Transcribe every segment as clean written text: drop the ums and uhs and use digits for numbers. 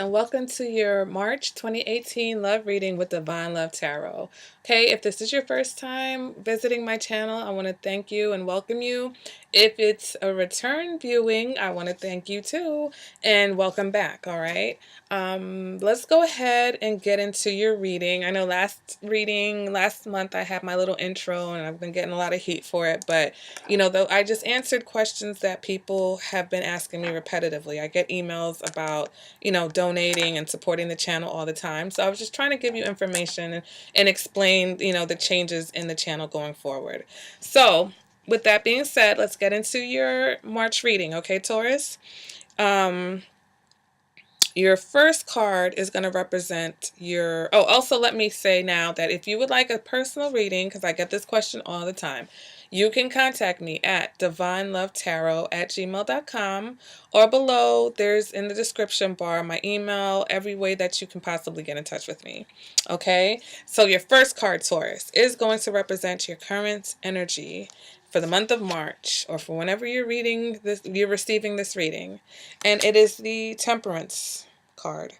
and welcome to your March 2018 love reading with Divine Love Tarot. Okay, if this is your first time visiting my channel, I want to thank you and welcome you. If it's a return viewing, I want to thank you too and welcome back. All right, let's go ahead and get into your reading. I know last month I had my little intro and I've been getting a lot of heat for it, but though I just answered questions that people have been asking me repetitively. I get emails about donating and supporting the channel all the time. So I was just trying to give you information and explain, the changes in the channel going forward. So with that being said, let's get into your March reading. Okay, Taurus? Your first card is going to represent your... Oh, also let me say now that if you would like a personal reading, because I get this question all the time, you can contact me at divinelovetarot@gmail.com, or below there's in the description bar my email, every way that you can possibly get in touch with me. Okay, so your first card, Taurus, is going to represent your current energy for the month of March, or for whenever you're receiving this reading, and it is the Temperance card.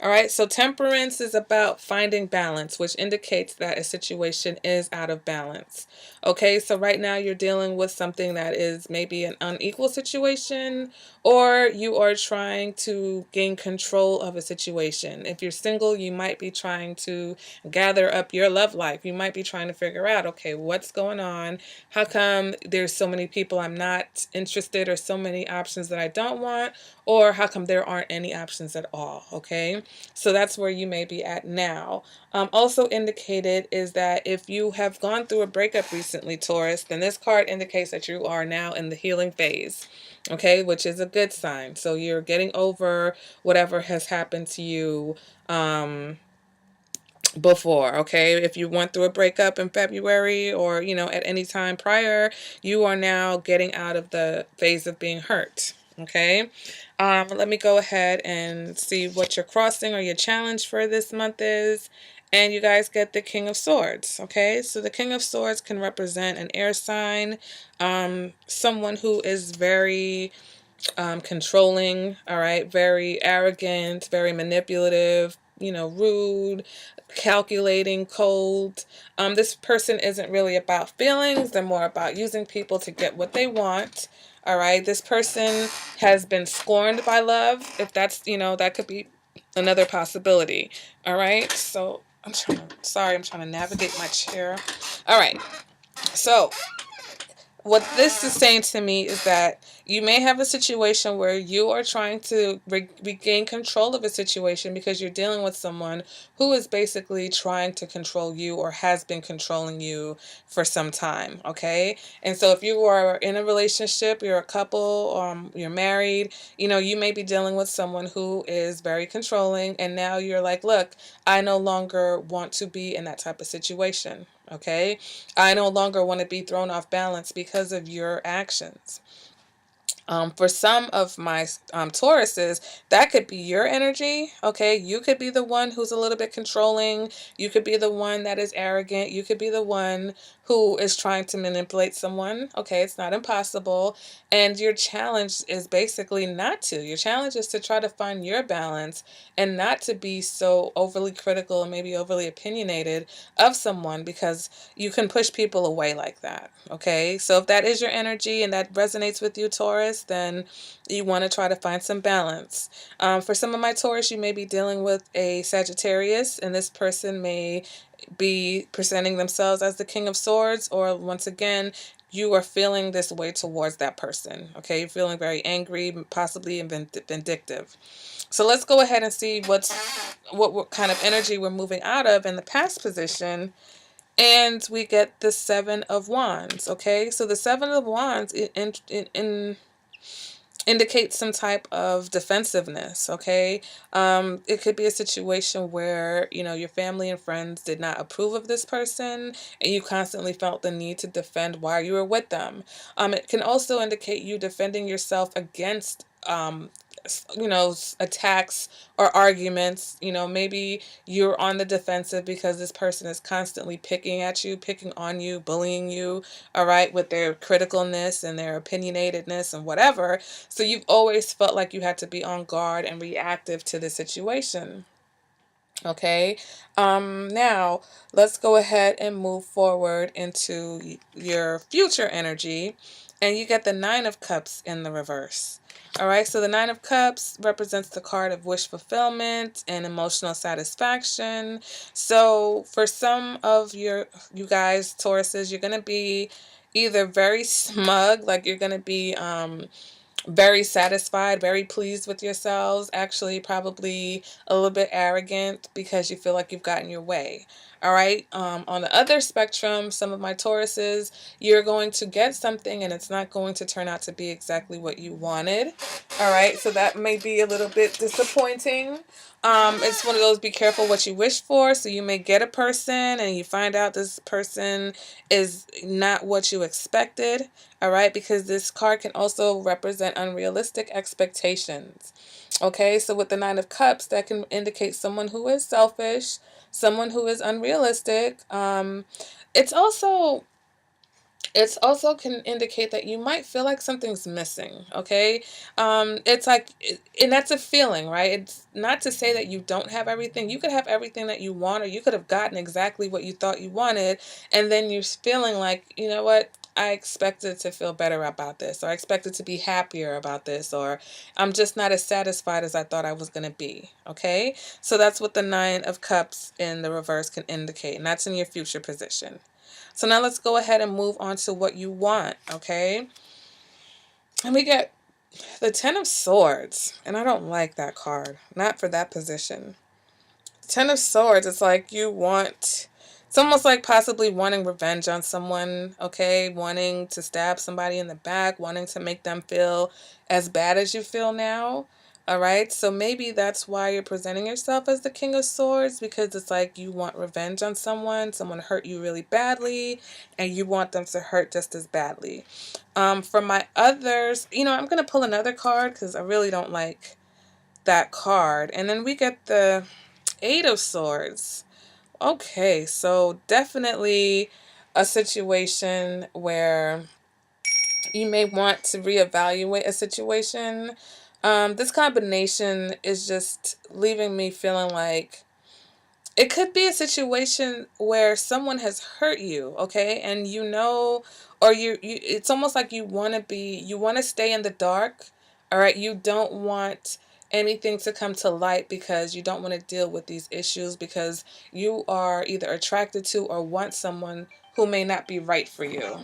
All right, so temperance is about finding balance, which indicates that a situation is out of balance. Okay, so right now you're dealing with something that is maybe an unequal situation, or you are trying to gain control of a situation. If you're single, you might be trying to gather up your love life. You might be trying to figure out, okay, what's going on? How come there's so many people I'm not interested, or so many options that I don't want? Or how come there aren't any options at all? Okay, so that's where you may be at now. Also indicated is that if you have gone through a breakup recently, Taurus, then this card indicates that you are now in the healing phase. Okay, which is a good sign. So you're getting over whatever has happened to you before. Okay, if you went through a breakup in February, or at any time prior, you are now getting out of the phase of being hurt. Okay, let me go ahead and see what your crossing or your challenge for this month is. And you guys get the King of Swords. Okay, so the King of Swords can represent an air sign, someone who is very controlling, all right, very arrogant, very manipulative, rude, calculating, cold. This person isn't really about feelings. They're more about using people to get what they want. All right, this person has been scorned by love. If that's, that could be another possibility. All right, so I'm trying to navigate my chair. All right, so what this is saying to me is that you may have a situation where you are trying to regain control of a situation because you're dealing with someone who is basically trying to control you, or has been controlling you for some time. Okay, and so if you are in a relationship, you're a couple, you're married, you may be dealing with someone who is very controlling, and now you're like, look, I no longer want to be in that type of situation. Okay, I no longer want to be thrown off balance because of your actions. For some of my Tauruses, that could be your energy. Okay, you could be the one who's a little bit controlling. You could be the one that is arrogant. You could be the one who is trying to manipulate someone. Okay, it's not impossible. And your challenge is basically not to. Your challenge is to try to find your balance and not to be so overly critical and maybe overly opinionated of someone, because you can push people away like that. Okay, so if that is your energy and that resonates with you, Taurus, then you want to try to find some balance. For some of my Taurus, you may be dealing with a Sagittarius, and this person may be presenting themselves as the King of Swords, or once again, you are feeling this way towards that person. Okay, you're feeling very angry, possibly vindictive. So let's go ahead and see what kind of energy we're moving out of in the past position. And we get the Seven of Wands. Okay, so the Seven of Wands indicates some type of defensiveness. Okay, it could be a situation where your family and friends did not approve of this person, and you constantly felt the need to defend while you were with them. It can also indicate you defending yourself against attacks or arguments. Maybe you're on the defensive because this person is constantly picking at you, picking on you, bullying you, all right, with their criticalness and their opinionatedness and whatever. So you've always felt like you had to be on guard and reactive to the situation. Okay. Now let's go ahead and move forward into your future energy, and you get the Nine of Cups in the reverse. All right, so the Nine of Cups represents the card of wish fulfillment and emotional satisfaction. So for some of you guys, Tauruses, you're gonna be either very smug, like you're gonna be very satisfied, very pleased with yourselves, actually probably a little bit arrogant because you feel like you've gotten your way. All right. On the other spectrum, some of my Tauruses, you're going to get something and it's not going to turn out to be exactly what you wanted. All right. So that may be a little bit disappointing. It's one of those, be careful what you wish for. So you may get a person and you find out this person is not what you expected. All right, because this card can also represent unrealistic expectations. Okay, so with the Nine of Cups, that can indicate someone who is selfish, someone who is unrealistic. It's also can indicate that you might feel like something's missing. Okay. It's like, and that's a feeling, right? It's not to say that you don't have everything. You could have everything that you want, or you could have gotten exactly what you thought you wanted, and then you're feeling like, you know what, I expected to feel better about this, or I expected to be happier about this, or I'm just not as satisfied as I thought I was going to be. Okay. So that's what the Nine of Cups in the reverse can indicate, and that's in your future position. So now let's go ahead and move on to what you want, okay? And we get the Ten of Swords, and I don't like that card. Not for that position. Ten of Swords, it's like you want... It's almost like possibly wanting revenge on someone, okay? Wanting to stab somebody in the back, wanting to make them feel as bad as you feel now. All right, so maybe that's why you're presenting yourself as the King of Swords, because it's like you want revenge on someone hurt you really badly, and you want them to hurt just as badly. For my others, I'm going to pull another card because I really don't like that card. And then we get the Eight of Swords. Okay, so definitely a situation where you may want to reevaluate a situation. This combination is just leaving me feeling like it could be a situation where someone has hurt you, okay? And or it's almost like you want to stay in the dark, all right? You don't want anything to come to light because you don't want to deal with these issues because you are either attracted to or want someone who may not be right for you,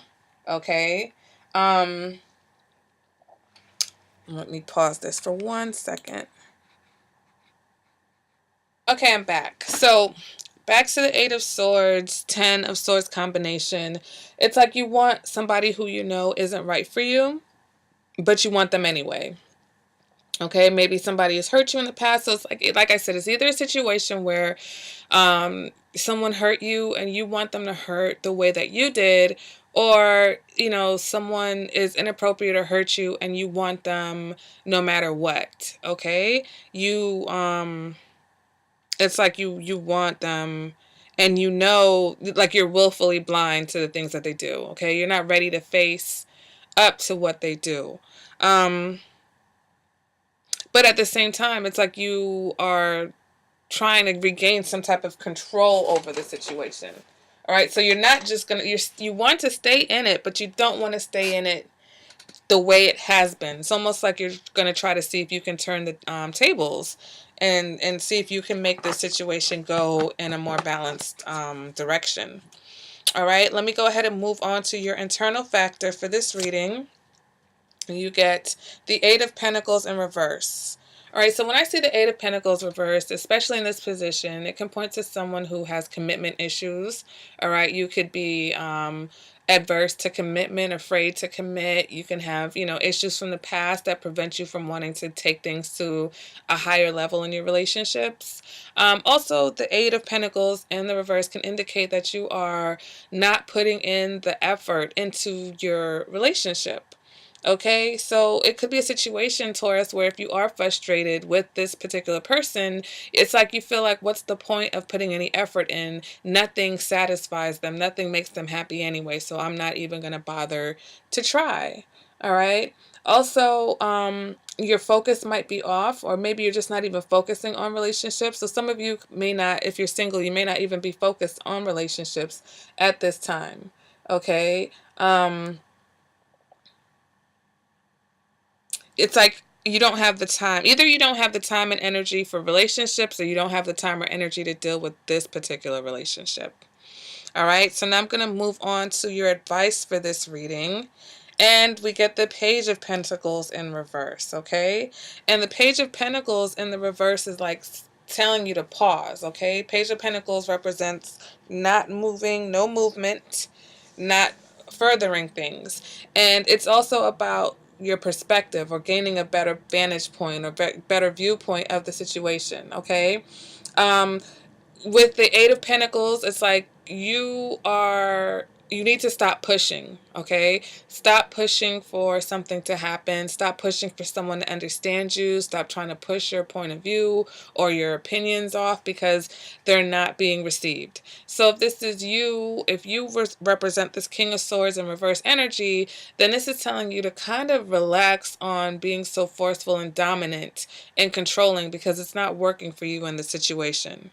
okay? Um, Let me pause this for 1 second. Okay, I'm back. So back to the Eight of Swords, Ten of Swords combination. It's like you want somebody who isn't right for you, but you want them anyway. Okay, maybe somebody has hurt you in the past. So it's like I said, it's either a situation where someone hurt you and you want them to hurt the way that you did, or someone is inappropriate or hurt you and you want them no matter what. Okay, it's like you want them, and like you're willfully blind to the things that they do. Okay, you're not ready to face up to what they do. But at the same time, it's like you are trying to regain some type of control over the situation. All right, so you're not just gonna you want to stay in it, but you don't want to stay in it the way it has been. It's almost like you're going to try to see if you can turn the tables and see if you can make the situation go in a more balanced direction. All right, let me go ahead and move on to your internal factor for this reading. You get the Eight of Pentacles in reverse. All right, so when I see the Eight of Pentacles reversed, especially in this position, it can point to someone who has commitment issues. All right, you could be adverse to commitment, afraid to commit. You can have, issues from the past that prevent you from wanting to take things to a higher level in your relationships. Also, the Eight of Pentacles in the reverse can indicate that you are not putting in the effort into your relationship. Okay, so it could be a situation, Taurus, where if you are frustrated with this particular person, it's like you feel like, what's the point of putting any effort in? Nothing satisfies them, nothing makes them happy anyway, so I'm not even going to bother to try. All right. Also, your focus might be off, or maybe you're just not even focusing on relationships. So some of you may not, if you're single, you may not even be focused on relationships at this time. Okay. It's like you don't have the time. Either you don't have the time and energy for relationships, or you don't have the time or energy to deal with this particular relationship. All right, so now I'm going to move on to your advice for this reading. And we get the Page of Pentacles in reverse, okay? And the Page of Pentacles in the reverse is like telling you to pause, okay? Page of Pentacles represents not moving, no movement, not furthering things. And it's also about your perspective, or gaining a better vantage point, or better viewpoint of the situation, okay? Um, with the Eight of Pentacles, it's like you need to stop pushing, okay? Stop pushing for something to happen. Stop pushing for someone to understand you. Stop trying to push your point of view or your opinions off because they're not being received. So if this is you, if you represent this King of Swords in reverse energy, then this is telling you to kind of relax on being so forceful and dominant and controlling, because it's not working for you in the situation.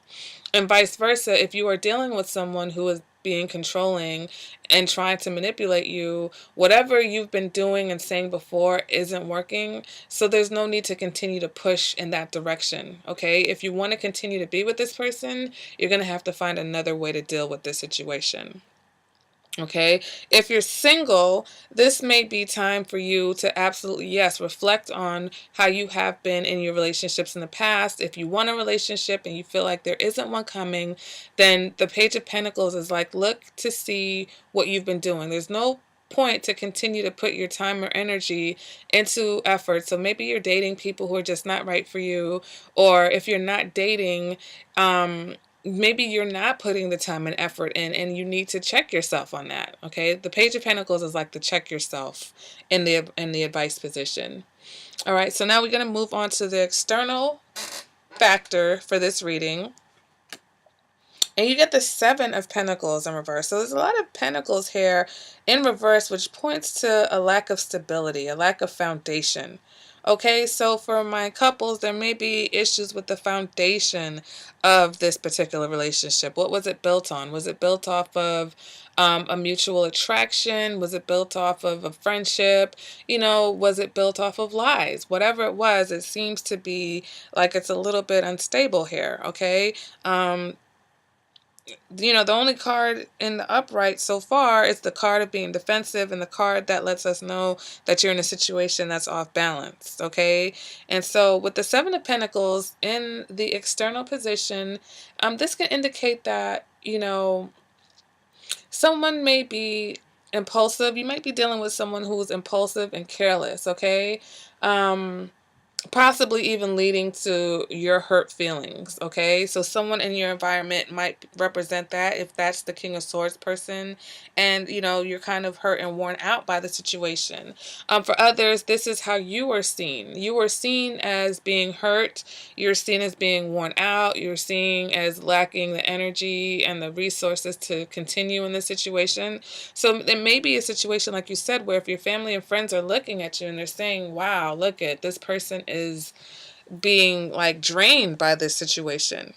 And vice versa, if you are dealing with someone who is being controlling and trying to manipulate you, whatever you've been doing and saying before isn't working. So there's no need to continue to push in that direction. Okay. If you want to continue to be with this person, you're going to have to find another way to deal with this situation. Okay, if you're single, this may be time for you to absolutely, yes, reflect on how you have been in your relationships in the past. If you want a relationship and you feel like there isn't one coming, then the Page of Pentacles is like, look to see what you've been doing. There's no point to continue to put your time or energy into effort. So maybe you're dating people who are just not right for you, or if you're not dating, maybe you're not putting the time and effort in, and you need to check yourself on that. Okay, the Page of Pentacles is like to check yourself in the advice position. All right, so now we're going to move on to the external factor for this reading. And you get the Seven of Pentacles in reverse. So there's a lot of pentacles here in reverse, which points to a lack of stability, a lack of foundation. Okay, so for my couples, there may be issues with the foundation of this particular relationship. What was it built on? Was it built off of a mutual attraction? Was it built off of a friendship? Was it built off of lies? Whatever it was, it seems to be like it's a little bit unstable here, okay? The only card in the upright so far is the card of being defensive, and the card that lets us know that you're in a situation that's off balance, okay? And so with the Seven of Pentacles in the external position, this can indicate that, someone may be impulsive. You might be dealing with someone who's impulsive and careless, okay? Possibly even leading to your hurt feelings, okay? So someone in your environment might represent that, if that's the King of Swords person, and you're kind of hurt and worn out by the situation. For others, this is how you are seen. You are seen as being hurt. You're seen as being worn out. You're seen as lacking the energy and the resources to continue in this situation. So there may be a situation, like you said, where if your family and friends are looking at you and they're saying, wow, look at this person is being like drained by this situation.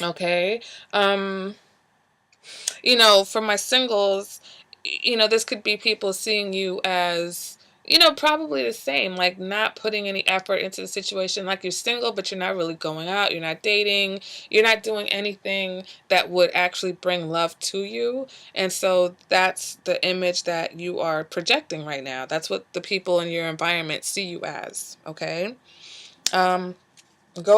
Okay. For my singles, this could be people seeing you as, probably the same, like not putting any effort into the situation. Like you're single, but you're not really going out. You're not dating. You're not doing anything that would actually bring love to you. And so that's the image that you are projecting right now. That's what the people in your environment see you as. Okay. Go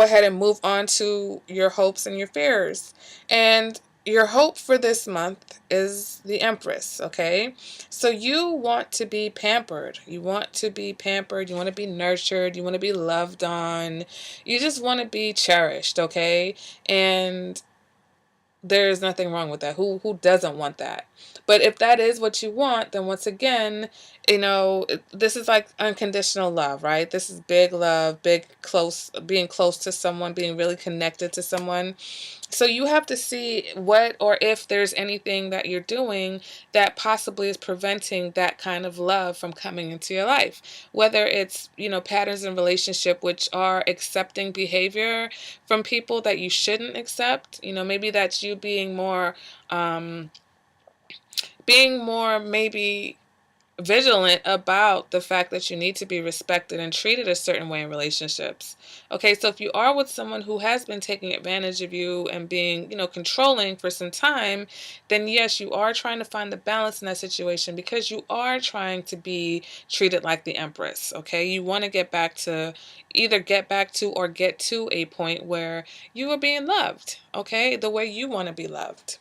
ahead and move on to your hopes and your fears. And your hope for this month is the Empress, okay? So you want to be pampered. You want to be pampered. You want to be nurtured. You want to be loved on. You just want to be cherished, okay? And There is nothing wrong with that. Who doesn't want that? But if that is what you want, then once again, this is like unconditional love, right? This is big love, big close, being close to someone, being really connected to someone. So you have to see what or if there's anything that you're doing that possibly is preventing that kind of love from coming into your life. Whether it's, patterns in relationship which are accepting behavior from people that you shouldn't accept. Maybe that's you being more maybe vigilant about the fact that you need to be respected and treated a certain way in relationships. Okay, so if you are with someone who has been taking advantage of you and being, controlling for some time, then yes, you are trying to find the balance in that situation because you are trying to be treated like the empress. Okay, you want to get back to or get to a point where you are being loved, okay, the way you want to be loved.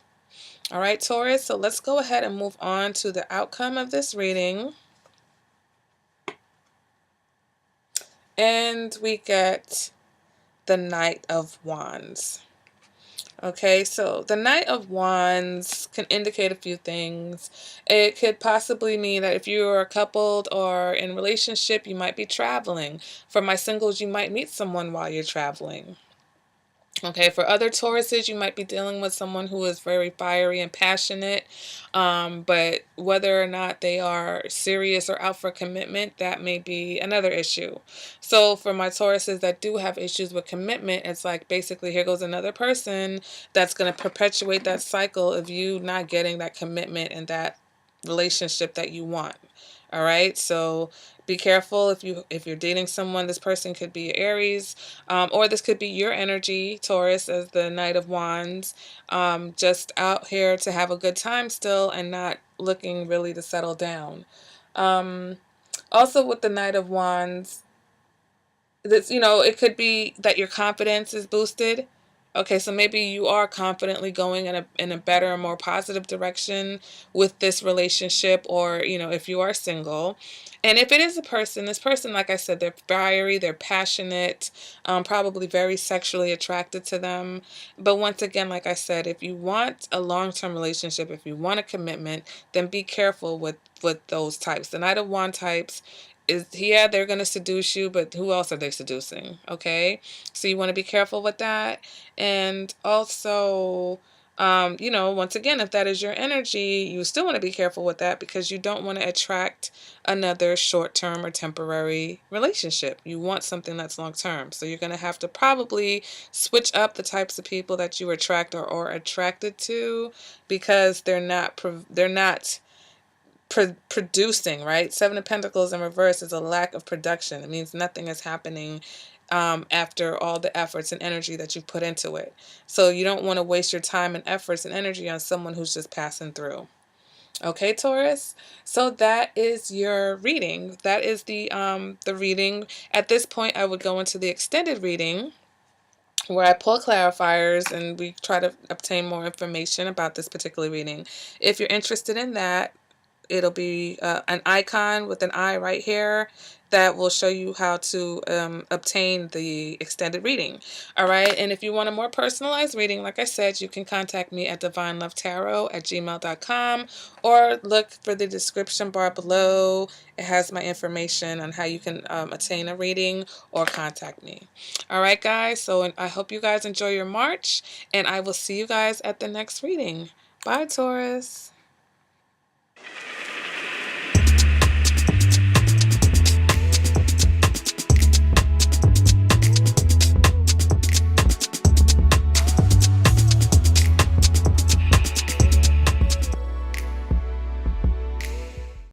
All right, Taurus, so let's go ahead and move on to the outcome of this reading. And we get the Knight of Wands. Okay, so the Knight of Wands can indicate a few things. It could possibly mean that if you are coupled or in relationship, you might be traveling. For my singles, you might meet someone while you're traveling. Okay, for other Tauruses, you might be dealing with someone who is very fiery and passionate, but whether or not they are serious or out for commitment, that may be another issue. So for my Tauruses that do have issues with commitment, it's like basically here goes another person that's going to perpetuate that cycle of you not getting that commitment and that relationship that you want. All right, so be careful if you're dating someone. This person could be Aries, or this could be your energy, Taurus, as the Knight of Wands, just out here to have a good time still and not looking really to settle down. Um, Also, with the Knight of Wands, it could be that your confidence is boosted. Okay, so maybe you are confidently going in a better, more positive direction with this relationship, or if you are single. And if it is a person, this person, like I said, they're fiery, they're passionate, probably very sexually attracted to them. But once again, like I said, if you want a long-term relationship, if you want a commitment, then be careful with those types. The Knight of Wands types yeah, they're going to seduce you, but who else are they seducing? Okay, so you want to be careful with that. And also, once again, if that is your energy, you still want to be careful with that because you don't want to attract another short-term or temporary relationship. You want something that's long-term. So you're going to have to probably switch up the types of people that you attract or attracted to, because they're not producing, right? Seven of Pentacles in reverse is a lack of production. It means nothing is happening after all the efforts and energy that you've put into it. So you don't want to waste your time and efforts and energy on someone who's just passing through. Okay, Taurus. So that is your reading. That is the reading. At this point, I would go into the extended reading, where I pull clarifiers and we try to obtain more information about this particular reading. If you're interested in that, it'll be an icon with an eye right here that will show you how to obtain the extended reading. All right. And if you want a more personalized reading, like I said, you can contact me at divinelovetarot@gmail.com, or look for the description bar below. It has my information on how you can attain a reading or contact me. All right, guys. So I hope you guys enjoy your March, and I will see you guys at the next reading. Bye, Taurus.